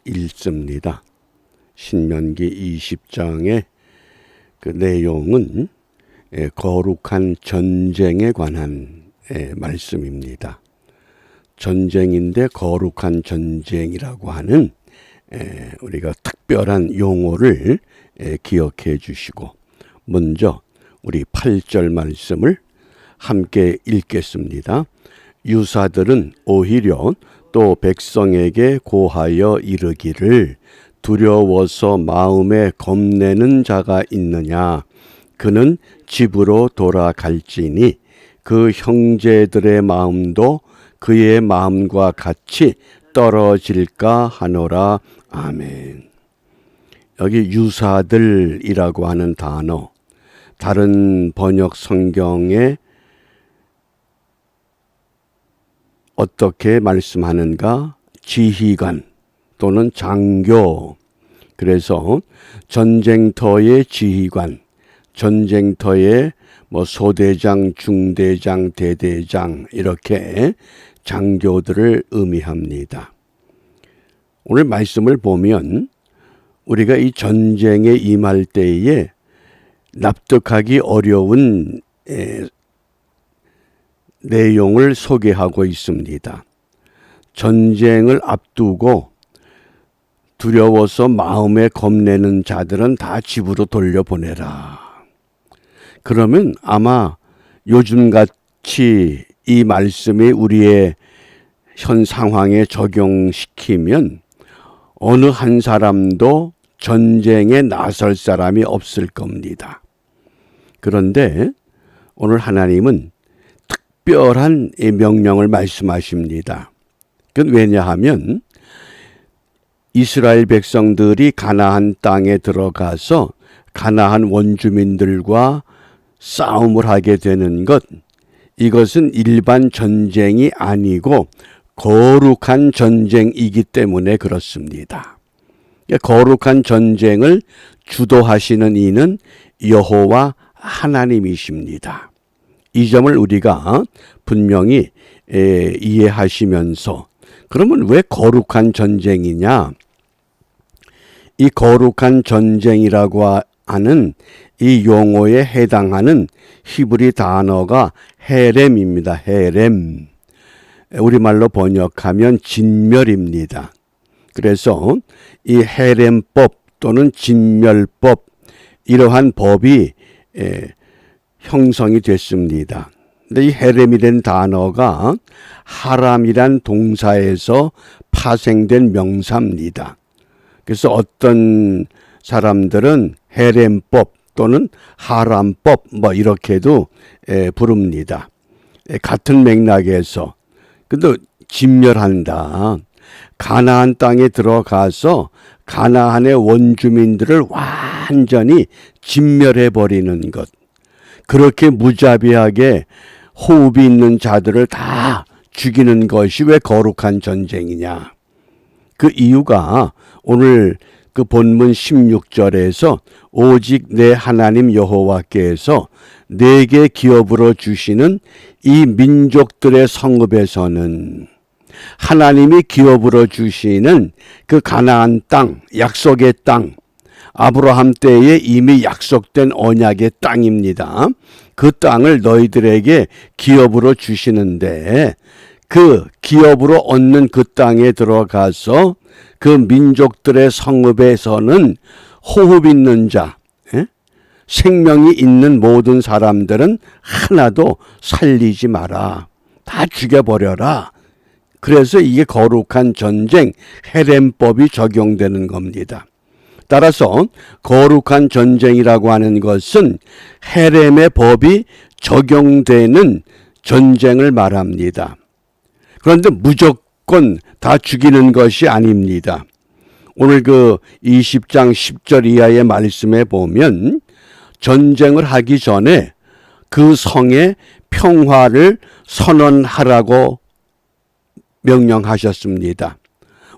읽습니다. 신명기 20장의 그 내용은 거룩한 전쟁에 관한 말씀입니다. 전쟁인데 거룩한 전쟁이라고 하는 우리가 특별한 용어를 기억해 주시고, 먼저 우리 8절 말씀을 함께 읽겠습니다. 유사들은 오히려 또 백성에게 고하여 이르기를, 두려워서 마음에 겁내는 자가 있느냐? 그는 집으로 돌아갈지니 그 형제들의 마음도 그의 마음과 같이 떨어질까 하노라. 아멘. 여기 유사들이라고 하는 단어, 다른 번역 성경에 어떻게 말씀하는가? 지휘관 또는 장교. 그래서 전쟁터의 지휘관, 전쟁터의 소대장, 중대장, 대대장, 이렇게 장교들을 의미합니다. 오늘 말씀을 보면 우리가 이 전쟁에 임할 때에 납득하기 어려운 내용을 소개하고 있습니다. 전쟁을 앞두고 두려워서 마음에 겁내는 자들은 다 집으로 돌려보내라. 그러면 아마 요즘같이 이 말씀이 우리의 현 상황에 적용시키면 어느 한 사람도 전쟁에 나설 사람이 없을 겁니다. 그런데 오늘 하나님은 특별한 명령을 말씀하십니다. 그건 왜냐하면 이스라엘 백성들이 가나안 땅에 들어가서 가나안 원주민들과 싸움을 하게 되는 것, 이것은 일반 전쟁이 아니고 거룩한 전쟁이기 때문에 그렇습니다. 거룩한 전쟁을 주도하시는 이는 여호와 하나님이십니다. 이 점을 우리가 분명히 이해하시면서, 그러면 왜 거룩한 전쟁이냐? 이 거룩한 전쟁이라고 하는 이 용어에 해당하는 히브리 단어가 헤렘입니다. 헤렘. 우리말로 번역하면 진멸입니다. 그래서 이 헤렘법 또는 진멸법, 이러한 법이 형성이 됐습니다. 근데 이 헤렘이라는 단어가 하람이란 동사에서 파생된 명사입니다. 그래서 어떤 사람들은 헤렘법 또는 하람법 이렇게도 부릅니다. 같은 맥락에서. 근데 진멸한다. 가나안 땅에 들어가서 가나안의 원주민들을 완전히 진멸해버리는 것. 그렇게 무자비하게 호흡이 있는 자들을 다 죽이는 것이 왜 거룩한 전쟁이냐? 그 이유가 오늘 그 본문 16절에서 오직 내 하나님 여호와께서 내게 기업으로 주시는 이 민족들의 성읍에서는, 하나님이 기업으로 주시는 그 가나안 땅, 약속의 땅, 아브라함 때에 이미 약속된 언약의 땅입니다. 그 땅을 너희들에게 기업으로 주시는데, 그 기업으로 얻는 그 땅에 들어가서 그 민족들의 성읍에서는 호흡 있는 자, 생명이 있는 모든 사람들은 하나도 살리지 마라. 다 죽여버려라. 그래서 이게 거룩한 전쟁, 헤렘법이 적용되는 겁니다. 따라서 거룩한 전쟁이라고 하는 것은 헤렘의 법이 적용되는 전쟁을 말합니다. 그런데 무조건 다 죽이는 것이 아닙니다. 오늘 그 20장 10절 이하의 말씀에 보면 전쟁을 하기 전에 그 성에 평화를 선언하라고 명령하셨습니다.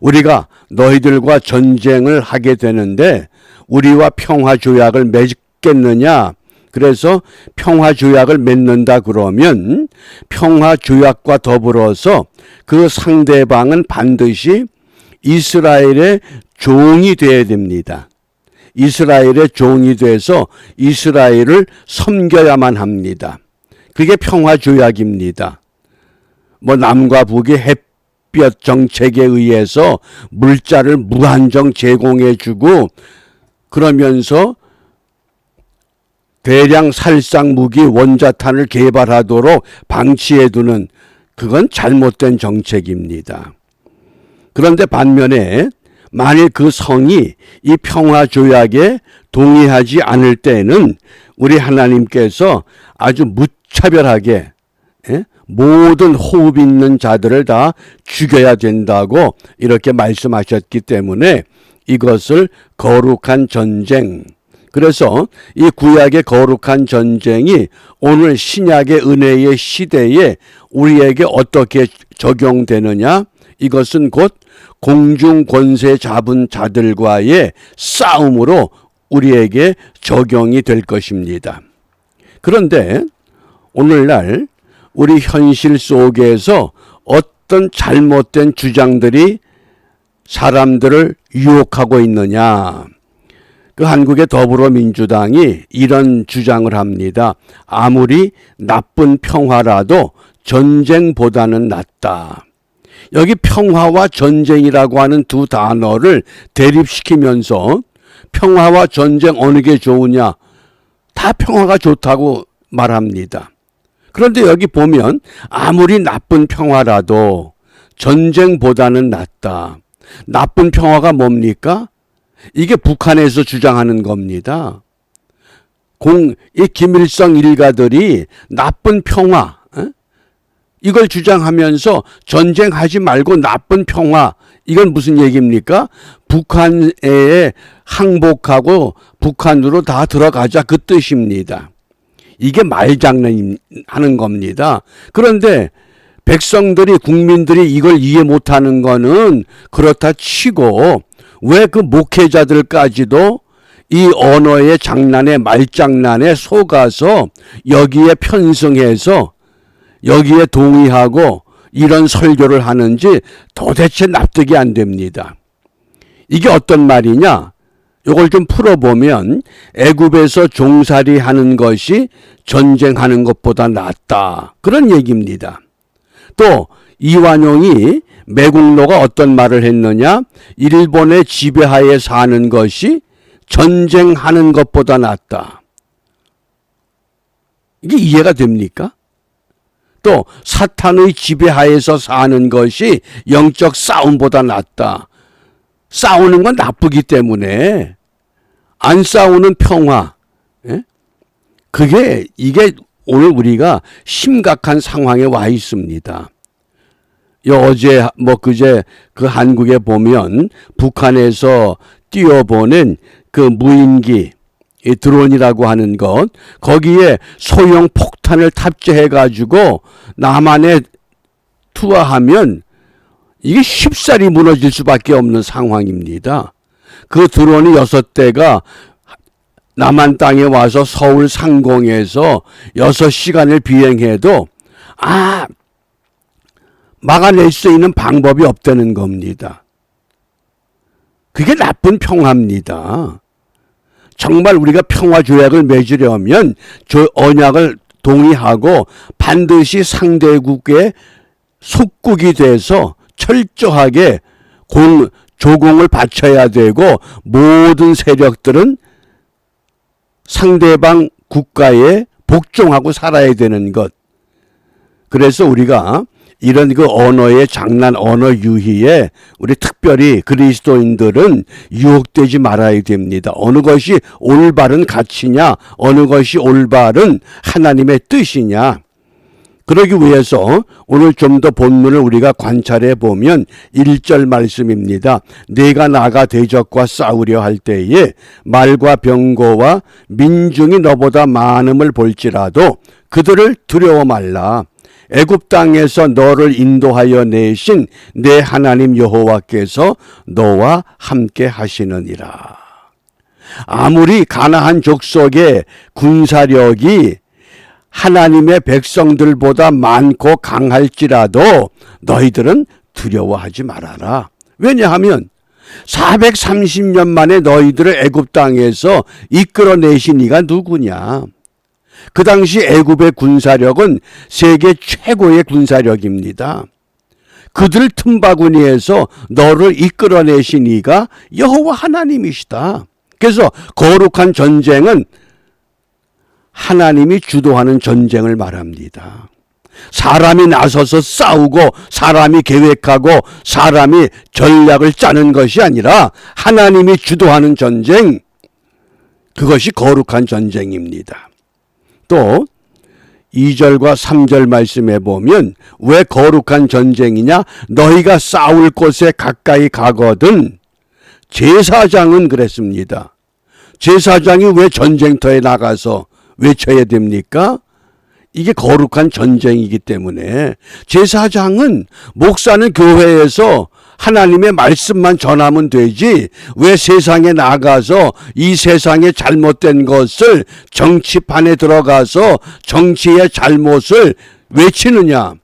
우리가 너희들과 전쟁을 하게 되는데 우리와 평화조약을 맺겠느냐? 그래서 평화조약을 맺는다 그러면 평화조약과 더불어서 그 상대방은 반드시 이스라엘의 종이 되어야 됩니다. 이스라엘의 종이 돼서 이스라엘을 섬겨야만 합니다. 그게 평화조약입니다. 뭐 남과 북의 햇볕 정책에 의해서 물자를 무한정 제공해주고 그러면서 대량 살상 무기 원자탄을 개발하도록 방치해두는 그건 잘못된 정책입니다. 그런데 반면에 만일 그 성이 이 평화조약에 동의하지 않을 때는 우리 하나님께서 아주 무차별하게 모든 호흡 있는 자들을 다 죽여야 된다고 이렇게 말씀하셨기 때문에 이것을 거룩한 전쟁, 그래서 이 구약의 거룩한 전쟁이 오늘 신약의 은혜의 시대에 우리에게 어떻게 적용되느냐? 이것은 곧 공중 권세 잡은 자들과의 싸움으로 우리에게 적용이 될 것입니다. 그런데 오늘날 우리 현실 속에서 어떤 잘못된 주장들이 사람들을 유혹하고 있느냐? 그 한국의 더불어민주당이 이런 주장을 합니다. 아무리 나쁜 평화라도 전쟁보다는 낫다. 여기 평화와 전쟁이라고 하는 두 단어를 대립시키면서 평화와 전쟁 어느 게 좋으냐? 다 평화가 좋다고 말합니다. 그런데 여기 보면 아무리 나쁜 평화라도 전쟁보다는 낫다. 나쁜 평화가 뭡니까? 이게 북한에서 주장하는 겁니다. 이 김일성 일가들이 나쁜 평화, 이걸 주장하면서 전쟁하지 말고 나쁜 평화, 이건 무슨 얘기입니까? 북한에 항복하고 북한으로 다 들어가자 그 뜻입니다. 이게 말장난하는 겁니다. 그런데 백성들이 국민들이 이걸 이해 못하는 거는 그렇다 치고 왜 그 목회자들까지도 이 언어의 장난에 말장난에 속아서 여기에 편승해서 여기에 동의하고 이런 설교를 하는지 도대체 납득이 안 됩니다. 이게 어떤 말이냐? 이걸 좀 풀어보면 애굽에서 종살이 하는 것이 전쟁하는 것보다 낫다. 그런 얘기입니다. 또 이완용이 매국노가 어떤 말을 했느냐? 일본의 지배하에 사는 것이 전쟁하는 것보다 낫다. 이게 이해가 됩니까? 또 사탄의 지배하에서 사는 것이 영적 싸움보다 낫다. 싸우는 건 나쁘기 때문에 안 싸우는 평화, 이게 오늘 우리가 심각한 상황에 와 있습니다. 어제 그제 그 한국에 보면 북한에서 띄워보낸 그 무인기 드론이라고 하는 것, 거기에 소형 폭탄을 탑재해 가지고 남한에 투하하면 이게 쉽사리 무너질 수밖에 없는 상황입니다. 그 드론이 6대가 남한 땅에 와서 서울 상공에서 6시간을 비행해도 막아낼 수 있는 방법이 없다는 겁니다. 그게 나쁜 평화입니다. 정말 우리가 평화조약을 맺으려면 저 언약을 동의하고 반드시 상대국의 속국이 돼서 철저하게 조공을 바쳐야 되고 모든 세력들은 상대방 국가에 복종하고 살아야 되는 것. 그래서 우리가 이런 그 언어의 장난, 언어 유희에 우리 특별히 그리스도인들은 유혹되지 말아야 됩니다. 어느 것이 올바른 가치냐, 어느 것이 올바른 하나님의 뜻이냐. 그러기 위해서 오늘 좀 더 본문을 우리가 관찰해 보면 1절 말씀입니다. 내가 나가 대적과 싸우려 할 때에 말과 병거와 민중이 너보다 많음을 볼지라도 그들을 두려워 말라. 애굽 땅에서 너를 인도하여 내신 내 하나님 여호와께서 너와 함께 하시느니라. 아무리 가나안 족속의 군사력이 하나님의 백성들보다 많고 강할지라도 너희들은 두려워하지 말아라. 왜냐하면 430년 만에 너희들을 애굽 땅에서 이끌어내신 이가 누구냐? 그 당시 애굽의 군사력은 세계 최고의 군사력입니다. 그들 틈바구니에서 너를 이끌어내신 이가 여호와 하나님이시다. 그래서 거룩한 전쟁은 하나님이 주도하는 전쟁을 말합니다. 사람이 나서서 싸우고 사람이 계획하고 사람이 전략을 짜는 것이 아니라 하나님이 주도하는 전쟁, 그것이 거룩한 전쟁입니다. 또 2절과 3절 말씀에 보면 왜 거룩한 전쟁이냐? 너희가 싸울 곳에 가까이 가거든. 제사장은 그랬습니다. 제사장이 왜 전쟁터에 나가서 외쳐야 됩니까? 이게 거룩한 전쟁이기 때문에 제사장은, 목사는 교회에서 하나님의 말씀만 전하면 되지 왜 세상에 나가서 이 세상의 잘못된 것을 정치판에 들어가서 정치의 잘못을 외치느냐?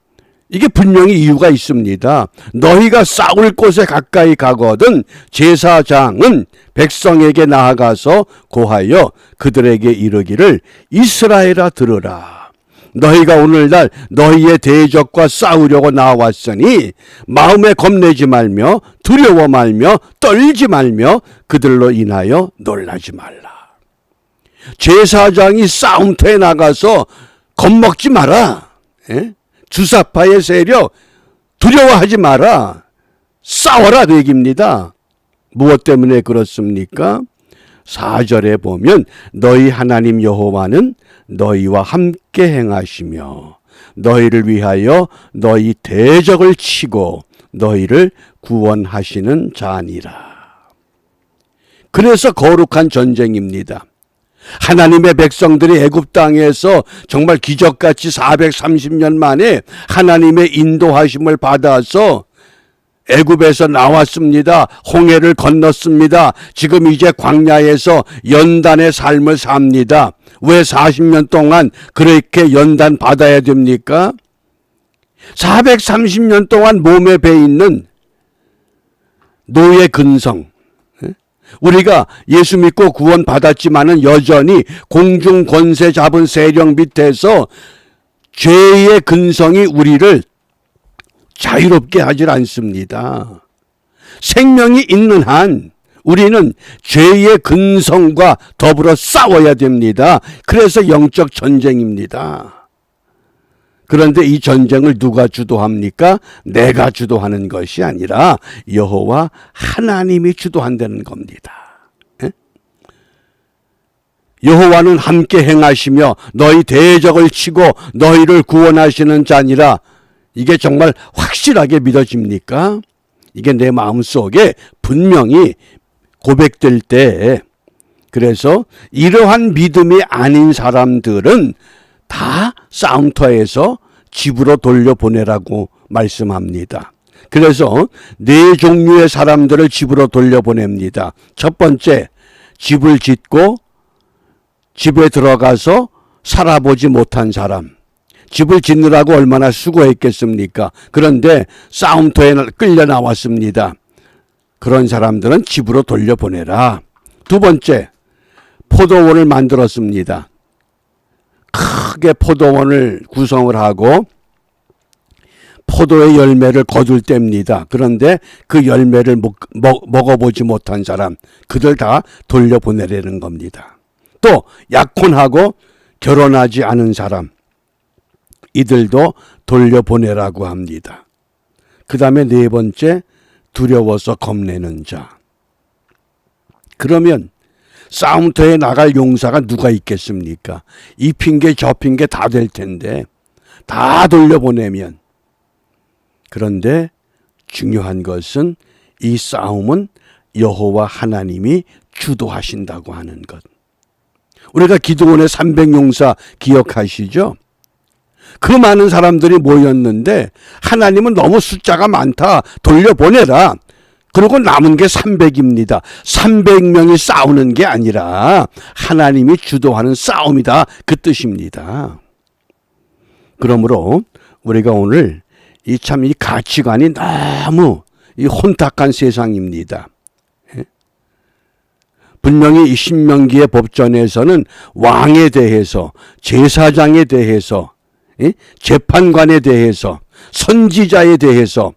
이게 분명히 이유가 있습니다. 너희가 싸울 곳에 가까이 가거든 제사장은 백성에게 나아가서 고하여 그들에게 이르기를 이스라엘아 들으라. 너희가 오늘날 너희의 대적과 싸우려고 나왔으니 마음에 겁내지 말며 두려워 말며 떨지 말며 그들로 인하여 놀라지 말라. 제사장이 싸움터에 나가서 겁먹지 마라. 주사파의 세력 두려워하지 마라. 싸워라 그 얘기입니다. 무엇 때문에 그렇습니까? 4절에 보면 너희 하나님 여호와는 너희와 함께 행하시며 너희를 위하여 너희 대적을 치고 너희를 구원하시는 자니라. 그래서 거룩한 전쟁입니다. 하나님의 백성들이 애굽 땅에서 정말 기적같이 430년 만에 하나님의 인도하심을 받아서 애굽에서 나왔습니다. 홍해를 건넜습니다. 지금 이제 광야에서 연단의 삶을 삽니다. 왜 40년 동안 그렇게 연단 받아야 됩니까? 430년 동안 몸에 배 있는 노예 근성, 우리가 예수 믿고 구원 받았지만은 여전히 공중 권세 잡은 세력 밑에서 죄의 근성이 우리를 자유롭게 하질 않습니다. 생명이 있는 한 우리는 죄의 근성과 더불어 싸워야 됩니다. 그래서 영적 전쟁입니다. 그런데 이 전쟁을 누가 주도합니까? 내가 주도하는 것이 아니라 여호와 하나님이 주도한다는 겁니다. 여호와는 함께 행하시며 너희 대적을 치고 너희를 구원하시는 자니라. 이게 정말 확실하게 믿어집니까? 이게 내 마음속에 분명히 고백될 때, 그래서 이러한 믿음이 아닌 사람들은 다 싸움터에서 집으로 돌려보내라고 말씀합니다. 그래서 네 종류의 사람들을 집으로 돌려보냅니다. 첫 번째, 집을 짓고 집에 들어가서 살아보지 못한 사람. 집을 짓느라고 얼마나 수고했겠습니까? 그런데 싸움터에 끌려 나왔습니다. 그런 사람들은 집으로 돌려보내라. 두 번째, 포도원을 만들었습니다. 크게 포도원을 구성을 하고 포도의 열매를 거둘 때입니다. 그런데 그 열매를 먹어보지 못한 사람, 그들 다 돌려보내라는 겁니다. 또 약혼하고 결혼하지 않은 사람, 이들도 돌려보내라고 합니다. 그 다음에 네 번째, 두려워서 겁내는 자. 그러면 싸움터에 나갈 용사가 누가 있겠습니까? 이 핑계 저 핑계 다 될 텐데 다 돌려보내면. 그런데 중요한 것은 이 싸움은 여호와 하나님이 주도하신다고 하는 것. 우리가 기드온의 300용사 기억하시죠? 그 많은 사람들이 모였는데 하나님은 너무 숫자가 많다, 돌려보내라. 그리고 남은 게 300입니다. 300명이 싸우는 게 아니라 하나님이 주도하는 싸움이다, 그 뜻입니다. 그러므로 우리가 오늘 이 가치관이 너무 이 혼탁한 세상입니다. 분명히 이 신명기의 법전에서는 왕에 대해서, 제사장에 대해서, 재판관에 대해서, 선지자에 대해서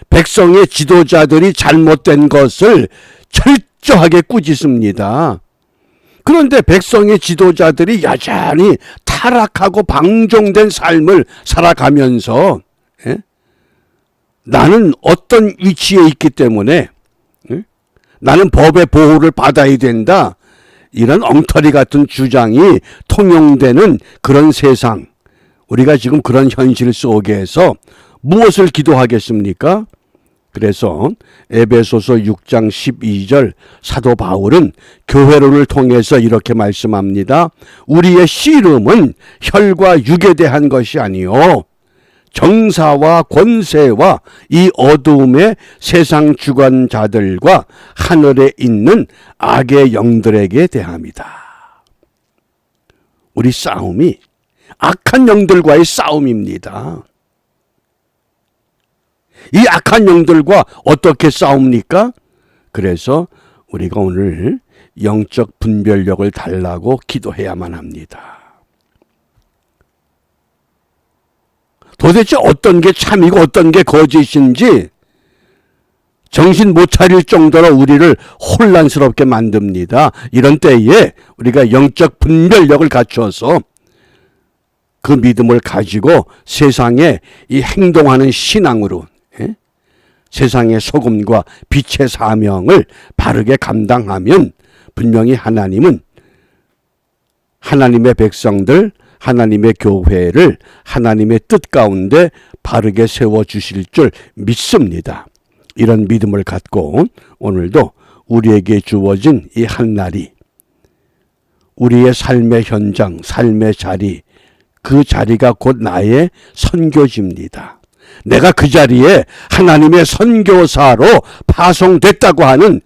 백성의 지도자들이 잘못된 것을 철저하게 꾸짖습니다. 그런데 백성의 지도자들이 여전히 타락하고 방종된 삶을 살아가면서 나는 어떤 위치에 있기 때문에 나는 법의 보호를 받아야 된다, 이런 엉터리 같은 주장이 통용되는 그런 세상, 우리가 지금 그런 현실 속에서 무엇을 기도하겠습니까? 그래서 에베소서 6장 12절 사도 바울은 교회론을 통해서 이렇게 말씀합니다. 우리의 씨름은 혈과 육에 대한 것이 아니요 정사와 권세와 이 어두움의 세상 주관자들과 하늘에 있는 악의 영들에게 대함이다. 우리 싸움이 악한 영들과의 싸움입니다. 이 악한 영들과 어떻게 싸웁니까? 그래서 우리가 오늘 영적 분별력을 달라고 기도해야만 합니다. 도대체 어떤 게 참이고 어떤 게 거짓인지 정신 못 차릴 정도로 우리를 혼란스럽게 만듭니다. 이런 때에 우리가 영적 분별력을 갖춰서 그 믿음을 가지고 세상에 이 행동하는 신앙으로 세상의 소금과 빛의 사명을 바르게 감당하면 분명히 하나님은 하나님의 백성들, 하나님의 교회를 하나님의 뜻 가운데 바르게 세워주실 줄 믿습니다. 이런 믿음을 갖고 오늘도 우리에게 주어진 이 한날이 우리의 삶의 현장, 삶의 자리, 그 자리가 곧 나의 선교지입니다. 내가 그 자리에 하나님의 선교사로 파송됐다고 하는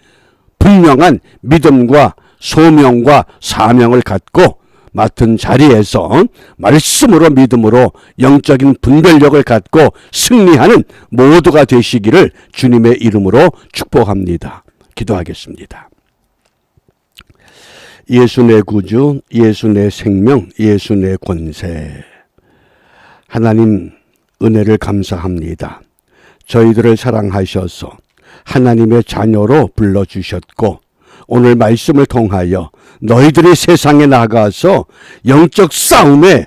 분명한 믿음과 소명과 사명을 갖고 맡은 자리에서 말씀으로 믿음으로 영적인 분별력을 갖고 승리하는 모두가 되시기를 주님의 이름으로 축복합니다. 기도하겠습니다. 예수 내 구주, 예수 내 생명, 예수 내 권세. 하나님 은혜를 감사합니다. 저희들을 사랑하셔서 하나님의 자녀로 불러주셨고 오늘 말씀을 통하여 너희들이 세상에 나가서 영적 싸움에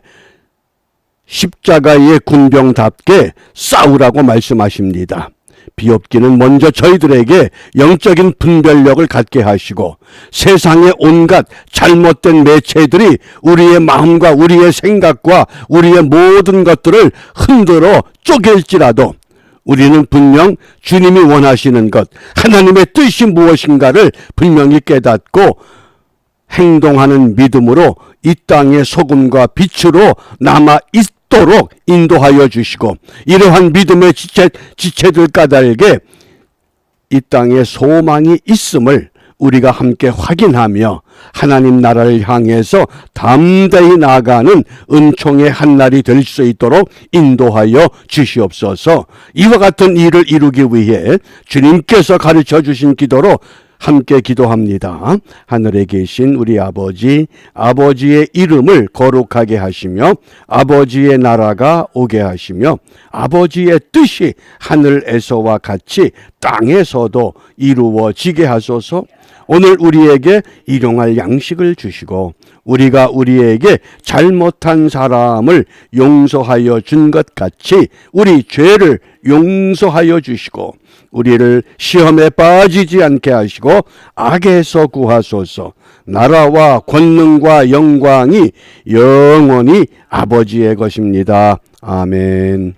십자가의 군병답게 싸우라고 말씀하십니다. 비옵기는 먼저 저희들에게 영적인 분별력을 갖게 하시고 세상의 온갖 잘못된 매체들이 우리의 마음과 우리의 생각과 우리의 모든 것들을 흔들어 쪼갤지라도 우리는 분명 주님이 원하시는 것, 하나님의 뜻이 무엇인가를 분명히 깨닫고 행동하는 믿음으로 이 땅의 소금과 빛으로 남아 있도록 인도하여 주시고 이러한 믿음의 지체들 까닭에 이 땅에 소망이 있음을 우리가 함께 확인하며 하나님 나라를 향해서 담대히 나아가는 은총의 한날이 될 수 있도록 인도하여 주시옵소서. 이와 같은 일을 이루기 위해 주님께서 가르쳐 주신 기도로 함께 기도합니다. 하늘에 계신 우리 아버지, 아버지의 이름을 거룩하게 하시며 아버지의 나라가 오게 하시며 아버지의 뜻이 하늘에서와 같이 땅에서도 이루어지게 하소서. 오늘 우리에게 일용할 양식을 주시고 우리가 우리에게 잘못한 사람을 용서하여 준 것 같이 우리 죄를 용서하여 주시고 우리를 시험에 빠지지 않게 하시고 악에서 구하소서. 나라와 권능과 영광이 영원히 아버지의 것입니다. 아멘.